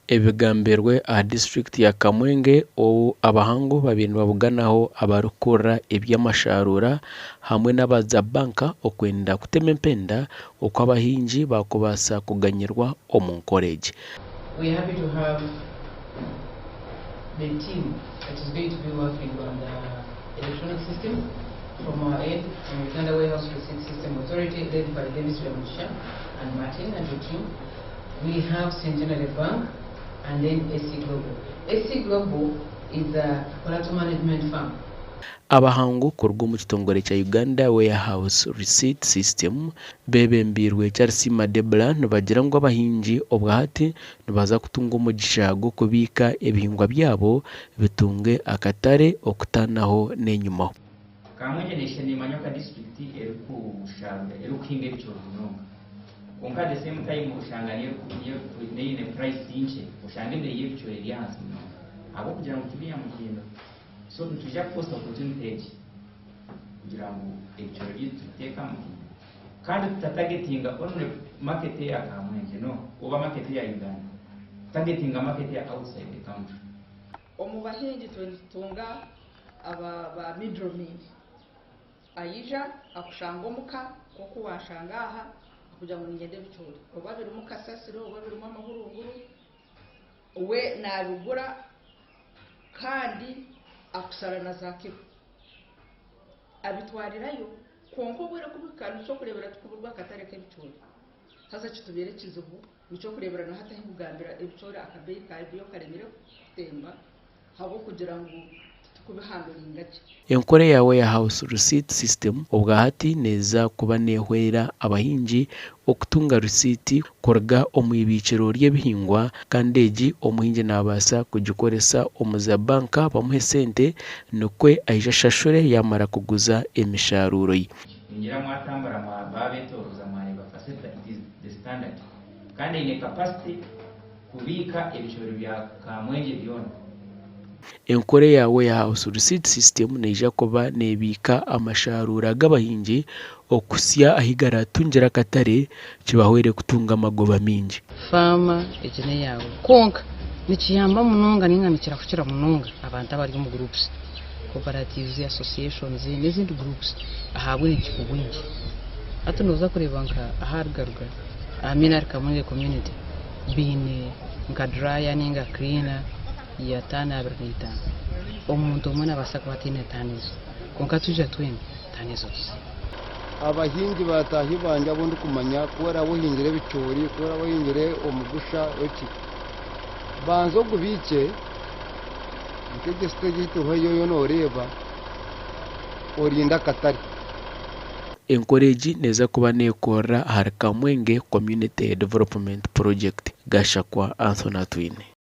Ebigambirwe aha district ya Kamwenge abahango babiri babuganaho abarukora eby'amasharura hamwe n'abaza banka okwenda kutema empenda uko abahingi bakubasa kuganyirwa omu nkoreji. We are happy to have the team that is going to be working on the electronic system from our end, from the Ware Housing Receipt System Authority, led by Davis Musha and Martin and the team. We have Centenary Bank and then SC Global. SC Global is a collateral management firm. Abahango kurwa mu kitongore cya Uganda Ware Housing Receipt System bebembirwe Charsima Deblan bagira ngo abahingi obwahati nibaza kutunga umugisha go kubika ebihingwa byabo bitunge akatare okutanaho nenyuma. Kamwenge nesheni manyoka district eriku ushanga erukinge cyo runonga. Konka the same time ushanganye ne price inche ushangende yebyo eliansi abo kugira ngo tubiya mu kintu. So tujya post opportunity kugira ngo ibyo biteka mu kandi tutatargetinga only market ya Kamwenge no uba market ya Uganda targetinga market ya outside the country. Omubahingi tunga aba middlemen ayija akushanga omuka koko washanga aha kugira ngo ngende bicyore oba biri mu kasasiro oba biri mu amahurunguru we nabigura kandi akusara na zakiro abitwarirayo konko bwira kubikana cyo kurebera tukuburwa katare k'ibicoro haza kitubere kizubu nico kurebera no hata himugambira ibicoro akabeyi kayo karemire kutemba habo kugira ngo enkora yawe ya House Receipt System ubwahati neza kuba nehwera abahingi okutunga receipt korga omwibiciro ry'ebihingwa kandeji omuhingi nabasa kugikoresa omuza banka bamuhe sente nokwe aija shashore yamara kuguza emisharuro yi. Ngira mwatambara mwa babetoruza mwa bafaseta it is the standard kandi ine capacity kubika ebiciro bya Kamwenge byona. Enkore yawe ya House Receipt System neja kuba nebika amasharura g'abahingi okusya ahigara tungira katare kibahwere kutunga amagoba mingi. Fama ekine yawe konka nikiyamba munonga ningamikira kukira munonga abantu abari mu groups cooperatives associations n'izindi groups ahabwe ikubwingi atunoza kurebanka ahargaruga amina Kamwenge community bine nkadraya ninga cleaner ya tana abrita omuntu umwana basaka batine tanizo konka tujja twene tanizo abahingi batahi banje abondi kumanya kwera buhingire bicori kwera buhingire omugusha eki banzo gubice nkege stage tuhoyo noreba orinda katari. Encourage neza kuba nekora har Kamwenge Community Development Project gashakwa Anthony Twine.